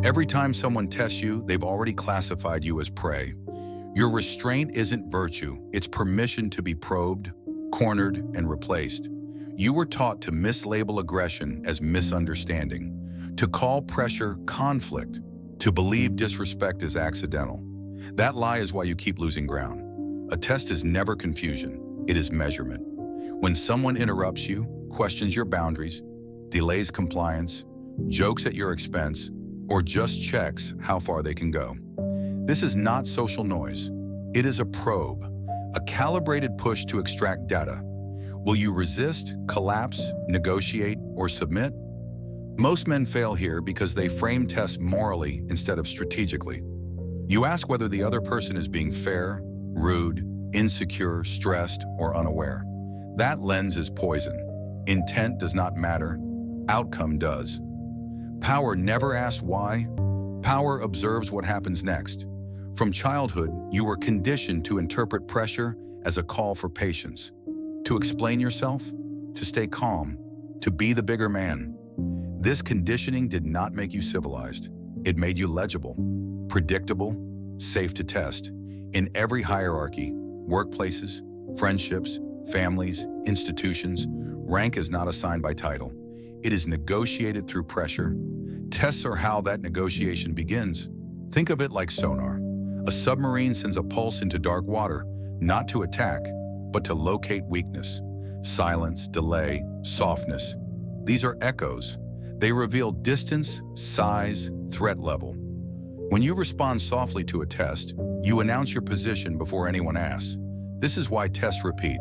Every time someone tests you, they've already classified you as prey. Your restraint isn't virtue, it's permission to be probed, cornered, and replaced. You were taught to mislabel aggression as misunderstanding, to call pressure conflict, to believe disrespect is accidental. That lie is why you keep losing ground. A test is never confusion, it is measurement. When someone interrupts you, questions your boundaries, delays compliance, jokes at your expense, or just checks how far they can go. This is not social noise. It is a probe, a calibrated push to extract data. Will you resist, collapse, negotiate, or submit? Most men fail here because they frame tests morally instead of strategically. You ask whether the other person is being fair, rude, insecure, stressed, or unaware. That lens is poison. Intent does not matter. Outcome does. Power never asks why. Power observes what happens next. From childhood, you were conditioned to interpret pressure as a call for patience, to explain yourself, to stay calm, to be the bigger man. This conditioning did not make you civilized. It made you legible, predictable, safe to test. In every hierarchy, workplaces, friendships, families, institutions, rank is not assigned by title. It is negotiated through pressure. Tests are how that negotiation begins. Think of it like sonar. A submarine sends a pulse into dark water, not to attack, but to locate weakness. Silence, delay, softness. These are echoes. They reveal distance, size, threat level. When you respond softly to a test, you announce your position before anyone asks. This is why tests repeat.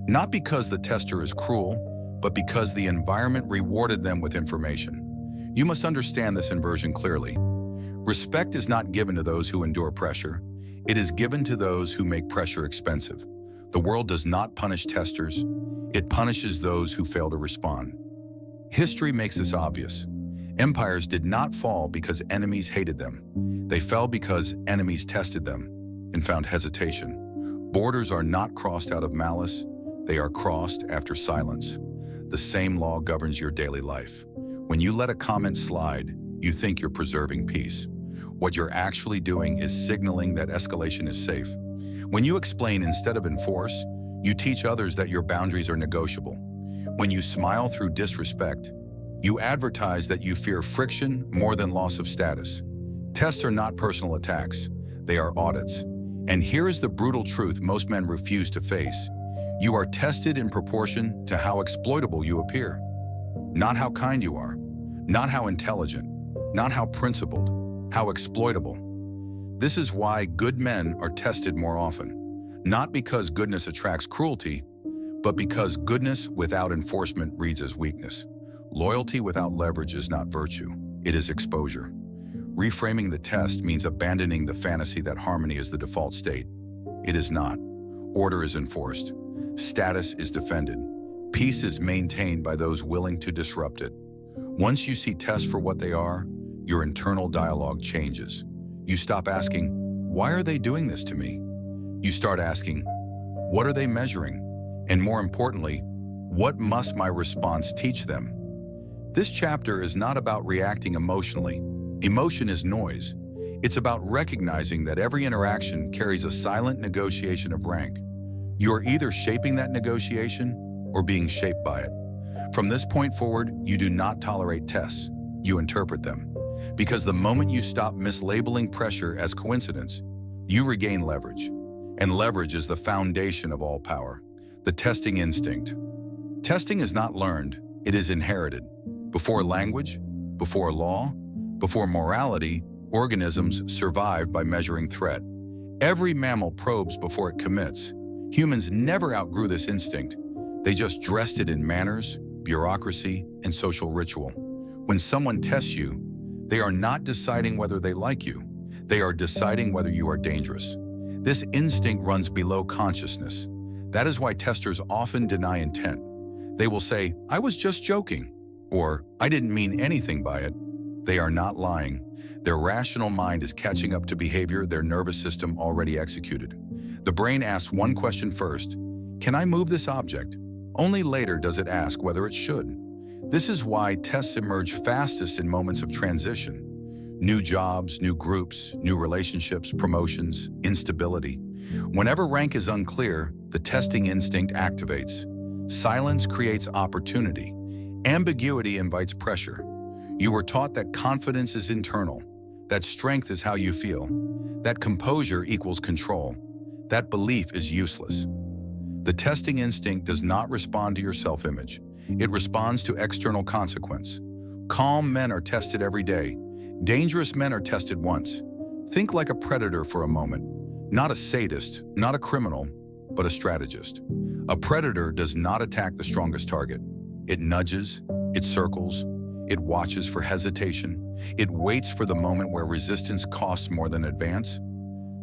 Not because the tester is cruel, but because the environment rewarded them with information. You must understand this inversion clearly. Respect is not given to those who endure pressure. It is given to those who make pressure expensive. The world does not punish testers. It punishes those who fail to respond. History makes this obvious. Empires did not fall because enemies hated them. They fell because enemies tested them and found hesitation. Borders are not crossed out of malice. They are crossed after silence. The same law governs your daily life. When you let a comment slide, you think you're preserving peace. What you're actually doing is signaling that escalation is safe. When you explain instead of enforce, you teach others that your boundaries are negotiable. When you smile through disrespect, you advertise that you fear friction more than loss of status. Tests are not personal attacks. They are audits. And here is the brutal truth most men refuse to face. You are tested in proportion to how exploitable you appear. Not how kind you are, not how intelligent, not how principled, how exploitable. This is why good men are tested more often. Not because goodness attracts cruelty, but because goodness without enforcement reads as weakness. Loyalty without leverage is not virtue, it is exposure. Reframing the test means abandoning the fantasy that harmony is the default state. It is not. Order is enforced. Status is defended. Peace is maintained by those willing to disrupt it. Once you see tests for what they are, your internal dialogue changes. You stop asking, why are they doing this to me? You start asking, what are they measuring? And more importantly, what must my response teach them? This chapter is not about reacting emotionally. Emotion is noise. It's about recognizing that every interaction carries a silent negotiation of rank. You are either shaping that negotiation or being shaped by it. From this point forward, you do not tolerate tests. You interpret them. Because the moment you stop mislabeling pressure as coincidence, you regain leverage. And leverage is the foundation of all power. The testing instinct. Testing is not learned, it is inherited. Before language, before law, before morality, organisms survive by measuring threat. Every mammal probes before it commits. Humans never outgrew this instinct. They just dressed it in manners, bureaucracy, and social ritual. When someone tests you, they are not deciding whether they like you. They are deciding whether you are dangerous. This instinct runs below consciousness. That is why testers often deny intent. They will say, I was just joking, or I didn't mean anything by it. They are not lying. Their rational mind is catching up to behavior their nervous system already executed. The brain asks one question first, can I move this object? Only later does it ask whether it should. This is why tests emerge fastest in moments of transition. New jobs, new groups, new relationships, promotions, instability. Whenever rank is unclear, the testing instinct activates. Silence creates opportunity. Ambiguity invites pressure. You were taught that confidence is internal, that strength is how you feel, that composure equals control, that belief is useless. The testing instinct does not respond to your self-image. It responds to external consequence. Calm men are tested every day. Dangerous men are tested once. Think like a predator for a moment. Not a sadist, not a criminal, but a strategist. A predator does not attack the strongest target. It nudges, it circles, it watches for hesitation. It waits for the moment where resistance costs more than advance.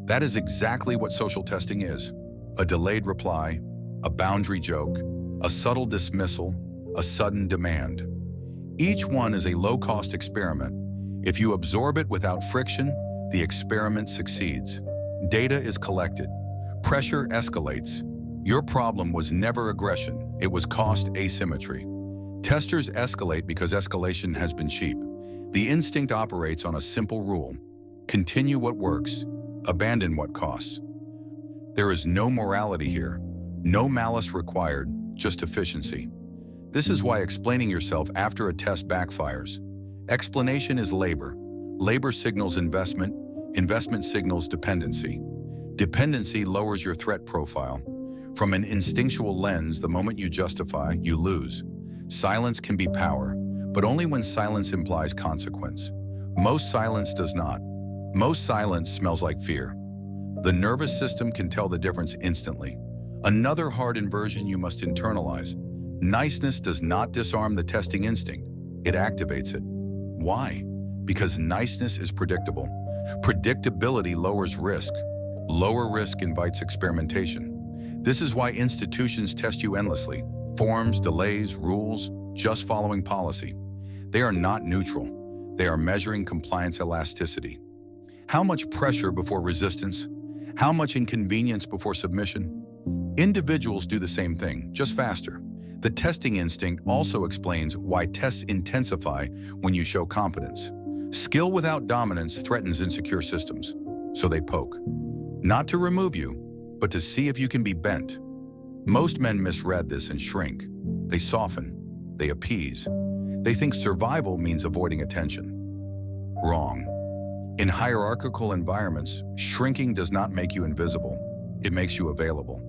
That is exactly what social testing is. A delayed reply, a boundary joke, a subtle dismissal, a sudden demand. Each one is a low-cost experiment. If you absorb it without friction, the experiment succeeds. Data is collected. Pressure escalates. Your problem was never aggression, it was cost asymmetry. Testers escalate because escalation has been cheap. The instinct operates on a simple rule. Continue what works, abandon what costs. There is no morality here, no malice required, just efficiency. This is why explaining yourself after a test backfires. Explanation is labor. Labor signals investment. Investment signals dependency. Dependency lowers your threat profile. From an instinctual lens, the moment you justify, you lose. Silence can be power, but only when silence implies consequence. Most silence does not. Most silence smells like fear. The nervous system can tell the difference instantly. Another hard inversion you must internalize. Niceness does not disarm the testing instinct. It activates it. Why? Because niceness is predictable. Predictability lowers risk. Lower risk invites experimentation. This is why institutions test you endlessly. Forms, delays, rules, just following policy. They are not neutral. They are measuring compliance elasticity. How much pressure before resistance? How much inconvenience before submission? Individuals do the same thing, just faster. The testing instinct also explains why tests intensify when you show competence. Skill without dominance threatens insecure systems, so they poke. Not to remove you, but to see if you can be bent. Most men misread this and shrink. They soften. They appease. They think survival means avoiding attention. Wrong. In hierarchical environments, shrinking does not make you invisible. It makes you available.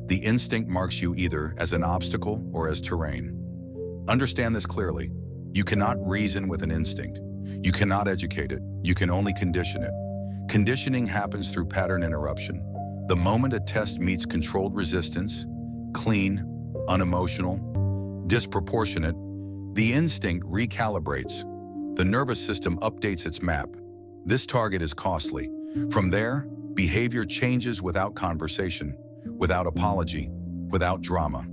The instinct marks you either as an obstacle or as terrain. Understand this clearly. You cannot reason with an instinct. You cannot educate it. You can only condition it. Conditioning happens through pattern interruption. The moment a test meets controlled resistance, clean, unemotional, disproportionate, the instinct recalibrates. The nervous system updates its map. This target is costly. From there, behavior changes without conversation, without apology, without drama.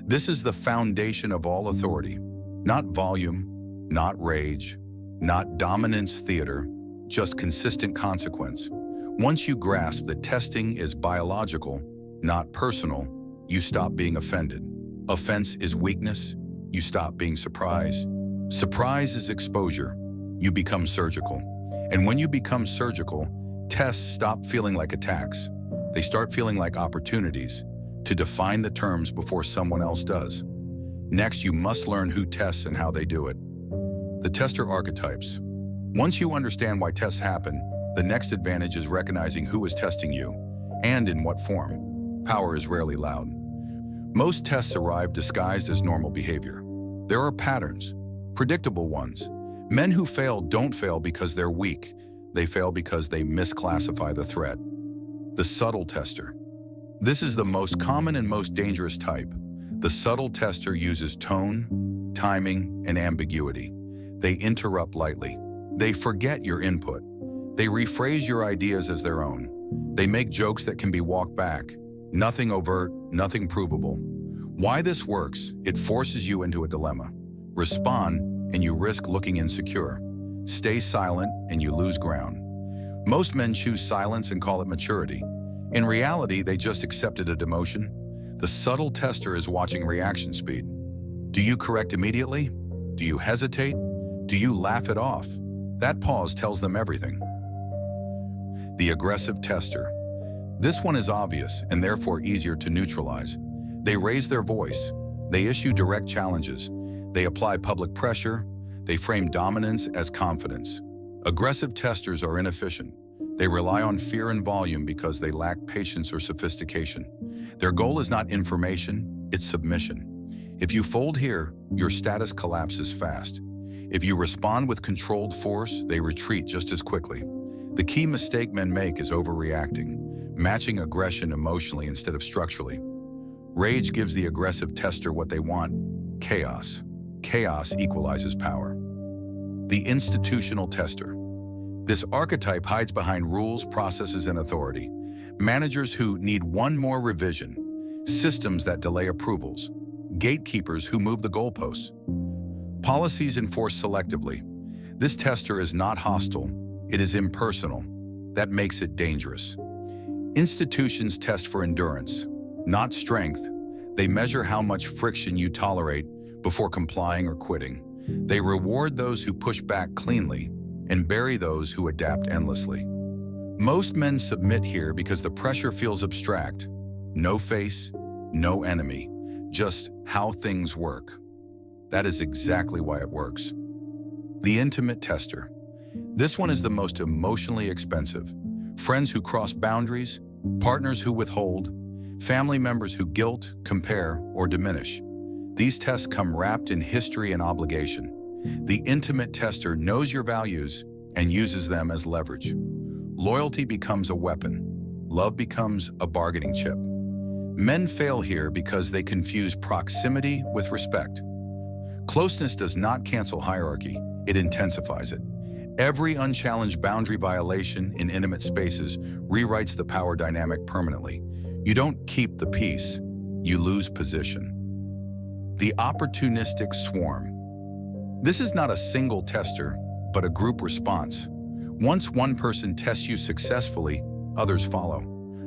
This is the foundation of all authority. Not volume, not rage, not dominance theater, just consistent consequence. Once you grasp that testing is biological, not personal, you stop being offended. Offense is weakness. You stop being surprised. Surprise is exposure. You become surgical. And when you become surgical, tests stop feeling like attacks. They start feeling like opportunities to define the terms before someone else does. Next, you must learn who tests and how they do it. The tester archetypes. Once you understand why tests happen, the next advantage is recognizing who is testing you and in what form. Power is rarely loud. Most tests arrive disguised as normal behavior. There are patterns, predictable ones. Men who fail don't fail because they're weak. They fail because they misclassify the threat. The subtle tester. This is the most common and most dangerous type. The subtle tester uses tone, timing, and ambiguity. They interrupt lightly. They forget your input. They rephrase your ideas as their own. They make jokes that can be walked back. Nothing overt, nothing provable. Why this works? It forces you into a dilemma. Respond, and you risk looking insecure. Stay silent, and you lose ground. Most men choose silence and call it maturity. In reality, they just accepted a demotion. The subtle tester is watching reaction speed. Do you correct immediately? Do you hesitate? Do you laugh it off? That pause tells them everything. The aggressive tester. This one is obvious and therefore easier to neutralize. They raise their voice. They issue direct challenges. They apply public pressure. They frame dominance as confidence. Aggressive testers are inefficient. They rely on fear and volume because they lack patience or sophistication. Their goal is not information, it's submission. If you fold here, your status collapses fast. If you respond with controlled force, they retreat just as quickly. The key mistake men make is overreacting, matching aggression emotionally instead of structurally. Rage gives the aggressive tester what they want: chaos. Chaos equalizes power. The institutional tester. This archetype hides behind rules, processes, and authority. Managers who need one more revision, systems that delay approvals, gatekeepers who move the goalposts, policies enforced selectively. This tester is not hostile, it is impersonal. That makes it dangerous. Institutions test for endurance, not strength. They measure how much friction you tolerate before complying or quitting. They reward those who push back cleanly and bury those who adapt endlessly. Most men submit here because the pressure feels abstract. No face, no enemy, just how things work. That is exactly why it works. The intimate tester. This one is the most emotionally expensive. Friends who cross boundaries, partners who withhold, family members who guilt, compare, or diminish. These tests come wrapped in history and obligation. The intimate tester knows your values and uses them as leverage. Loyalty becomes a weapon. Love becomes a bargaining chip. Men fail here because they confuse proximity with respect. Closeness does not cancel hierarchy, it intensifies it. Every unchallenged boundary violation in intimate spaces rewrites the power dynamic permanently. You don't keep the peace, you lose position. The opportunistic swarm. This is not a single tester, but a group response. Once one person tests you successfully, others follow.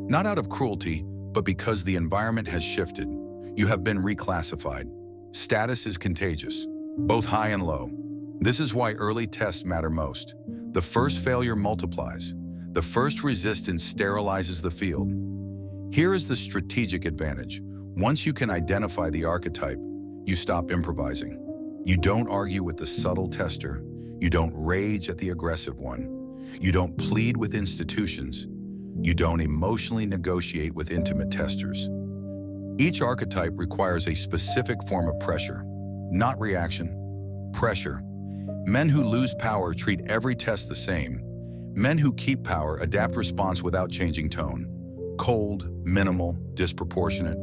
Not out of cruelty, but because the environment has shifted. You have been reclassified. Status is contagious, both high and low. This is why early tests matter most. The first failure multiplies. The first resistance sterilizes the field. Here is the strategic advantage. Once you can identify the archetype, you stop improvising. You don't argue with the subtle tester. You don't rage at the aggressive one. You don't plead with institutions. You don't emotionally negotiate with intimate testers. Each archetype requires a specific form of pressure, not reaction, pressure. Men who lose power treat every test the same. Men who keep power adapt response without changing tone. Cold, minimal, disproportionate.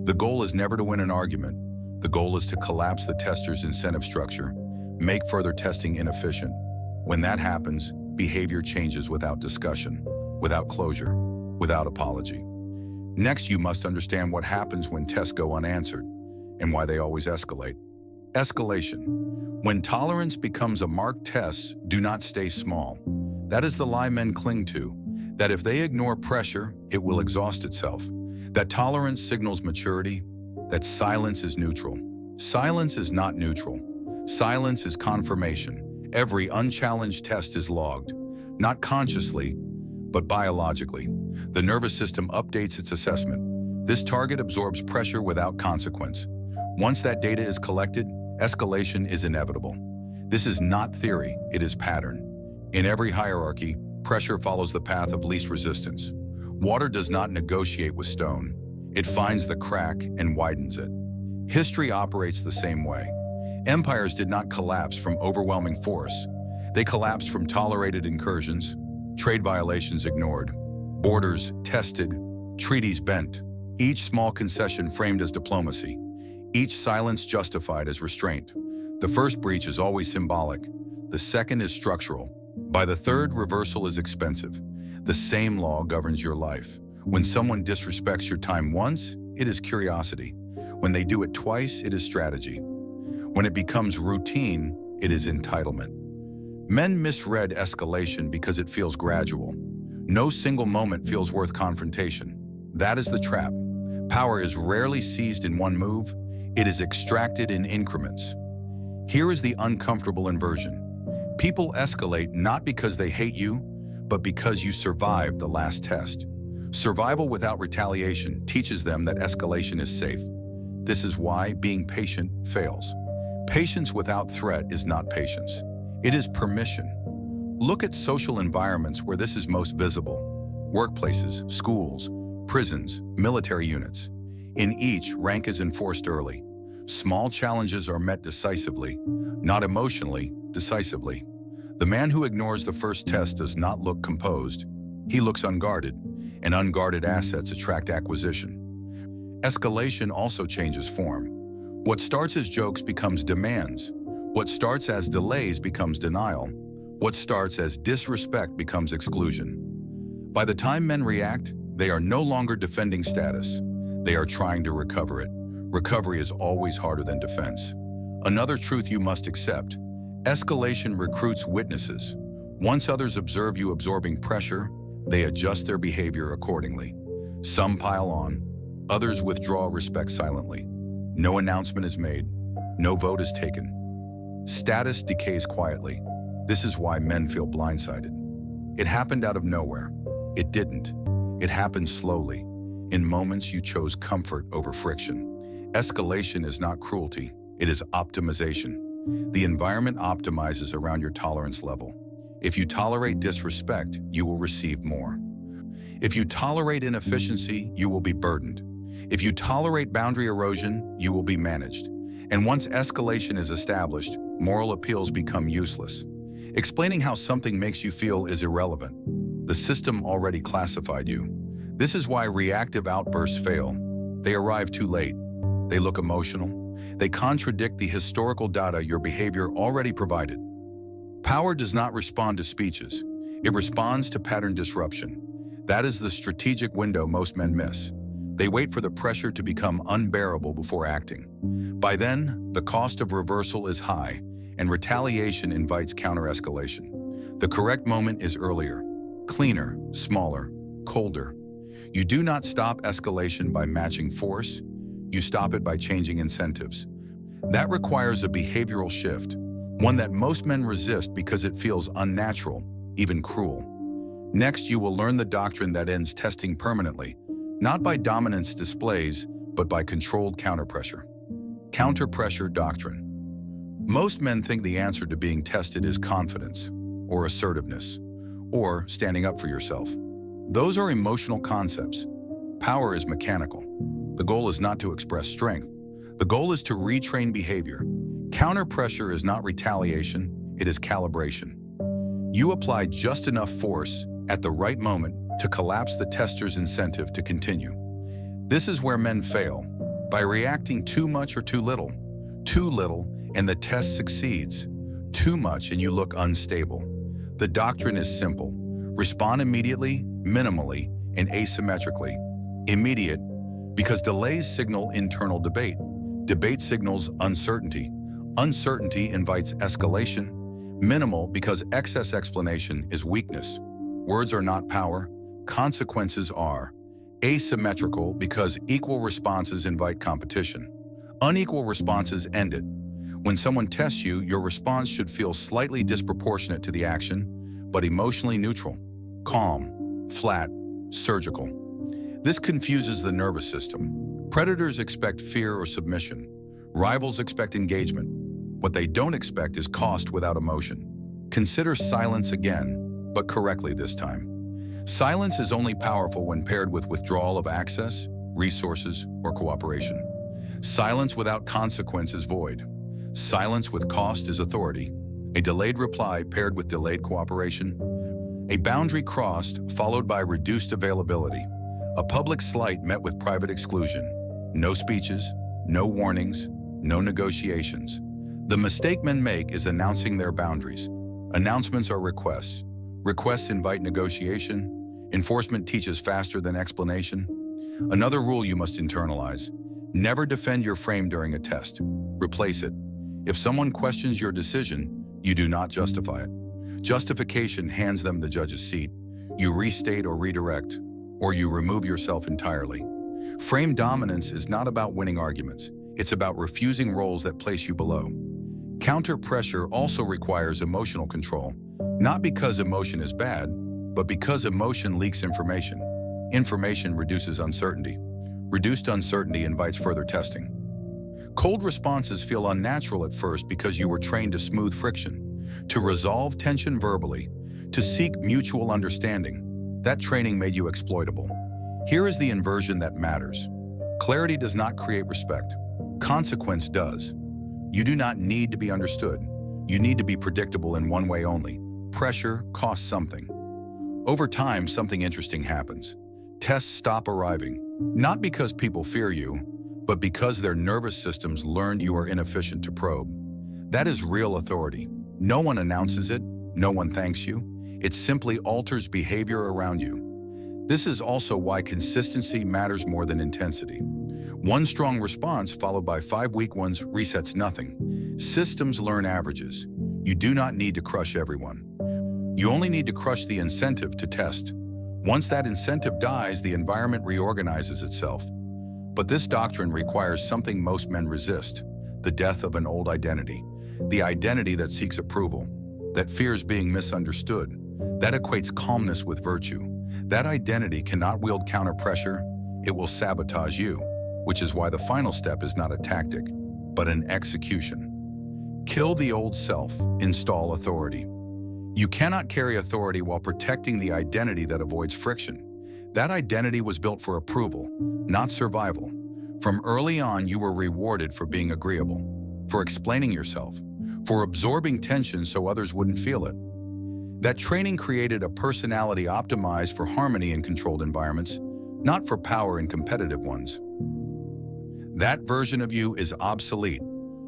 The goal is never to win an argument. The goal is to collapse the tester's incentive structure, make further testing inefficient. When that happens, behavior changes without discussion, without closure, without apology. Next, you must understand what happens when tests go unanswered and why they always escalate. Escalation. When tolerance becomes a marked test, do not stay small. That is the lie men cling to, that if they ignore pressure, it will exhaust itself. That tolerance signals maturity, that silence is neutral. Silence is not neutral. Silence is confirmation. Every unchallenged test is logged, not consciously, but biologically. The nervous system updates its assessment. This target absorbs pressure without consequence. Once that data is collected, escalation is inevitable. This is not theory, it is pattern. In every hierarchy, pressure follows the path of least resistance. Water does not negotiate with stone. It finds the crack and widens it. History operates the same way. Empires did not collapse from overwhelming force. They collapsed from tolerated incursions, trade violations ignored, borders tested, treaties bent, each small concession framed as diplomacy, each silence justified as restraint. The first breach is always symbolic. The second is structural. By the third, reversal is expensive. The same law governs your life. When someone disrespects your time once, it is curiosity. When they do it twice, it is strategy. When it becomes routine, it is entitlement. Men misread escalation because it feels gradual. No single moment feels worth confrontation. That is the trap. Power is rarely seized in one move. It is extracted in increments. Here is the uncomfortable inversion. People escalate not because they hate you, but because you survived the last test. Survival without retaliation teaches them that escalation is safe. This is why being patient fails. Patience without threat is not patience. It is permission. Look at social environments where this is most visible. Workplaces, schools, prisons, military units. In each, rank is enforced early. Small challenges are met decisively, not emotionally, decisively. The man who ignores the first test does not look composed. He looks unguarded, and unguarded assets attract acquisition. Escalation also changes form. What starts as jokes becomes demands. What starts as delays becomes denial. What starts as disrespect becomes exclusion. By the time men react, they are no longer defending status. They are trying to recover it. Recovery is always harder than defense. Another truth you must accept: escalation recruits witnesses. Once others observe you absorbing pressure, they adjust their behavior accordingly. Some pile on, others withdraw respect silently. No announcement is made, no vote is taken. Status decays quietly. This is why men feel blindsided. It happened out of nowhere. It didn't. It happened slowly, in moments you chose comfort over friction. Escalation is not cruelty, it is optimization. The environment optimizes around your tolerance level. If you tolerate disrespect, you will receive more. If you tolerate inefficiency, you will be burdened. If you tolerate boundary erosion, you will be managed. And once escalation is established, moral appeals become useless. Explaining how something makes you feel is irrelevant. The system already classified you. This is why reactive outbursts fail. They arrive too late. They look emotional. They contradict the historical data your behavior already provided. Power does not respond to speeches. It responds to pattern disruption. That is the strategic window most men miss. They wait for the pressure to become unbearable before acting. By then, the cost of reversal is high, and retaliation invites counter-escalation. The correct moment is earlier, cleaner, smaller, colder. You do not stop escalation by matching force. You stop it by changing incentives. That requires a behavioral shift, one that most men resist because it feels unnatural, even cruel. Next, you will learn the doctrine that ends testing permanently, not by dominance displays, but by controlled counterpressure. Counterpressure doctrine. Most men think the answer to being tested is confidence, or assertiveness, or standing up for yourself. Those are emotional concepts. Power is mechanical. The goal is not to express strength. The goal is to retrain behavior. Counterpressure is not retaliation, it is calibration. You apply just enough force at the right moment to collapse the tester's incentive to continue. This is where men fail, by reacting too much or too little. Too little, and the test succeeds. Too much, and you look unstable. The doctrine is simple. Respond immediately, minimally, and asymmetrically. Immediate, because delays signal internal debate. Debate signals uncertainty. Uncertainty invites escalation. Minimal, because excess explanation is weakness. Words are not power. Consequences are. Asymmetrical, because equal responses invite competition. Unequal responses end it. When someone tests you, your response should feel slightly disproportionate to the action, but emotionally neutral. Calm, flat, surgical. This confuses the nervous system. Predators expect fear or submission. Rivals expect engagement. What they don't expect is cost without emotion. Consider silence again, but correctly this time. Silence is only powerful when paired with withdrawal of access, resources, or cooperation. Silence without consequence is void. Silence with cost is authority. A delayed reply paired with delayed cooperation. A boundary crossed followed by reduced availability. A public slight met with private exclusion. No speeches, no warnings, no negotiations. The mistake men make is announcing their boundaries. Announcements are requests. Requests invite negotiation. Enforcement teaches faster than explanation. Another rule you must internalize. Never defend your frame during a test. Replace it. If someone questions your decision, you do not justify it. Justification hands them the judge's seat. You restate or redirect, or you remove yourself entirely. Frame dominance is not about winning arguments. It's about refusing roles that place you below. Counter pressure also requires emotional control, not because emotion is bad, but because emotion leaks information. Information reduces uncertainty. Reduced uncertainty invites further testing. Cold responses feel unnatural at first because you were trained to smooth friction, to resolve tension verbally, to seek mutual understanding. That training made you exploitable. Here is the inversion that matters. Clarity does not create respect. Consequence does. You do not need to be understood. You need to be predictable in one way only. Pressure costs something. Over time, something interesting happens. Tests stop arriving, not because people fear you, but because their nervous systems learned you are inefficient to probe. That is real authority. No one announces it, no one thanks you. It simply alters behavior around you. This is also why consistency matters more than intensity. One strong response followed by 5 weak ones resets nothing. Systems learn averages. You do not need to crush everyone. You only need to crush the incentive to test. Once that incentive dies, the environment reorganizes itself. But this doctrine requires something most men resist: the death of an old identity. The identity that seeks approval, that fears being misunderstood, that equates calmness with virtue. That identity cannot wield counter pressure. It will sabotage you, which is why the final step is not a tactic, but an execution. Kill the old self, install authority. You cannot carry authority while protecting the identity that avoids friction. That identity was built for approval, not survival. From early on, you were rewarded for being agreeable, for explaining yourself, for absorbing tension so others wouldn't feel it. That training created a personality optimized for harmony in controlled environments, not for power in competitive ones. That version of you is obsolete.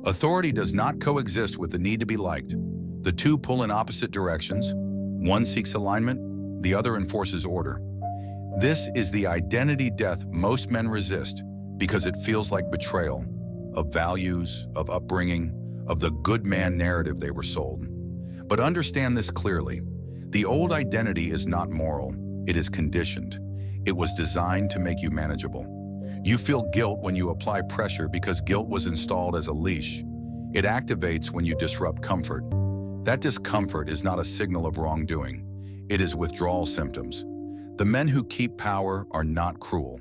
Authority does not coexist with the need to be liked. The two pull in opposite directions. One seeks alignment, the other enforces order. This is the identity death most men resist because it feels like betrayal of values, of upbringing, of the good man narrative they were sold. But understand this clearly. The old identity is not moral. It is conditioned. It was designed to make you manageable. You feel guilt when you apply pressure because guilt was installed as a leash. It activates when you disrupt comfort. That discomfort is not a signal of wrongdoing. It is withdrawal symptoms. The men who keep power are not cruel.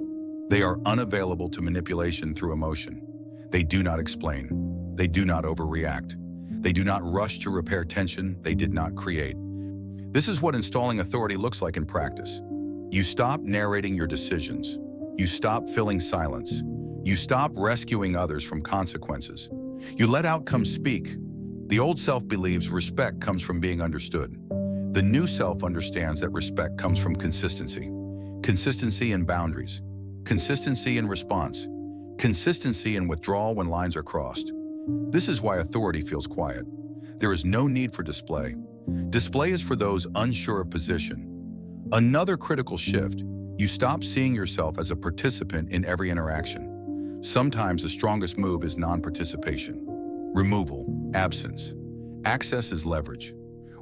They are unavailable to manipulation through emotion. They do not explain. They do not overreact. They do not rush to repair tension they did not create. This is what installing authority looks like in practice. You stop narrating your decisions. You stop filling silence. You stop rescuing others from consequences. You let outcomes speak. The old self believes respect comes from being understood. The new self understands that respect comes from consistency. Consistency in boundaries. Consistency in response. Consistency in withdrawal when lines are crossed. This is why authority feels quiet. There is no need for display. Display is for those unsure of position. Another critical shift: you stop seeing yourself as a participant in every interaction. Sometimes the strongest move is non-participation. Removal, absence. Access is leverage.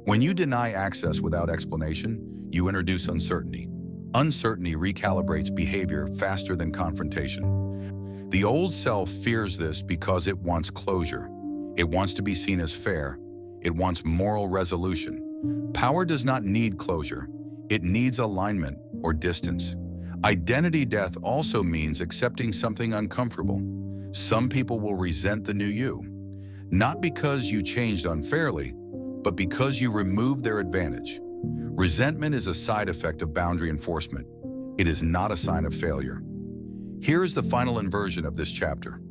When you deny access without explanation, you introduce uncertainty. Uncertainty recalibrates behavior faster than confrontation. The old self fears this because it wants closure. It wants to be seen as fair. It wants moral resolution. Power does not need closure. It needs alignment or distance. Identity death also means accepting something uncomfortable. Some people will resent the new you, not because you changed unfairly, but because you removed their advantage. Resentment is a side effect of boundary enforcement. It is not a sign of failure. Here is the final inversion of this chapter.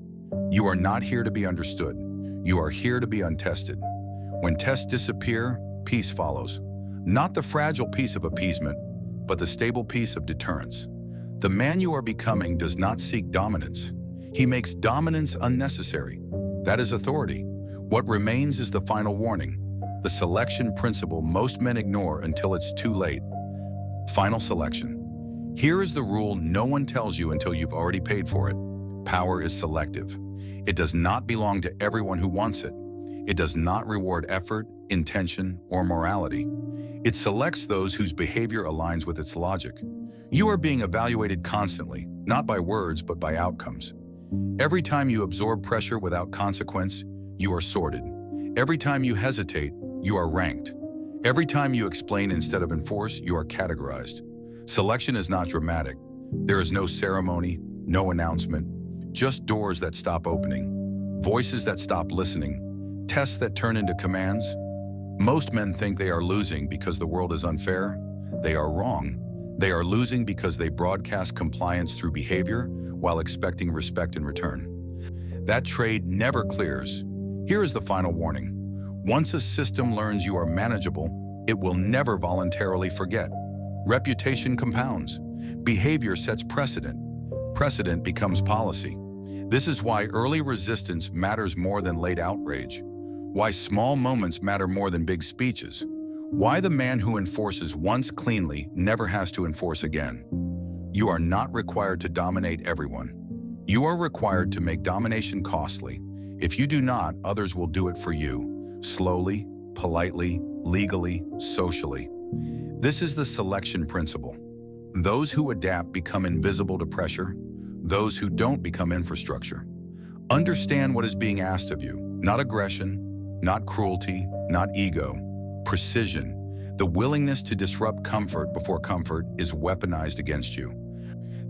You are not here to be understood. You are here to be untested. When tests disappear, peace follows. Not the fragile peace of appeasement, but the stable peace of deterrence. The man you are becoming does not seek dominance. He makes dominance unnecessary. That is authority. What remains is the final warning, the selection principle most men ignore until it's too late. Final selection. Here is the rule no one tells you until you've already paid for it. Power is selective. It does not belong to everyone who wants it. It does not reward effort, intention, or morality. It selects those whose behavior aligns with its logic. You are being evaluated constantly, not by words, but by outcomes. Every time you absorb pressure without consequence, you are sorted. Every time you hesitate, you are ranked. Every time you explain instead of enforce, you are categorized. Selection is not dramatic. There is no ceremony, no announcement, just doors that stop opening, voices that stop listening, tests that turn into commands. Most men think they are losing because the world is unfair. They are wrong. They are losing because they broadcast compliance through behavior while expecting respect in return. That trade never clears. Here is the final warning. Once a system learns you are manageable, it will never voluntarily forget. Reputation compounds. Behavior sets precedent. Precedent becomes policy. This is why early resistance matters more than late outrage. Why small moments matter more than big speeches. Why the man who enforces once cleanly never has to enforce again. You are not required to dominate everyone. You are required to make domination costly. If you do not, others will do it for you, slowly, politely, legally, socially. This is the selection principle. Those who adapt become invisible to pressure. Those who don't become infrastructure. Understand what is being asked of you. Not aggression, not cruelty, not ego. Precision. The willingness to disrupt comfort before comfort is weaponized against you.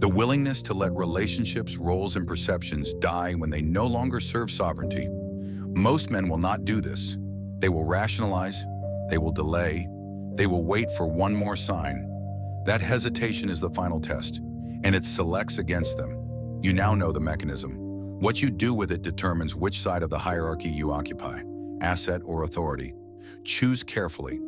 The willingness to let relationships, roles, and perceptions die when they no longer serve sovereignty. Most men will not do this. They will rationalize, they will delay, they will wait for one more sign. That hesitation is the final test, and it selects against them. You now know the mechanism. What you do with it determines which side of the hierarchy you occupy, asset or authority. Choose carefully.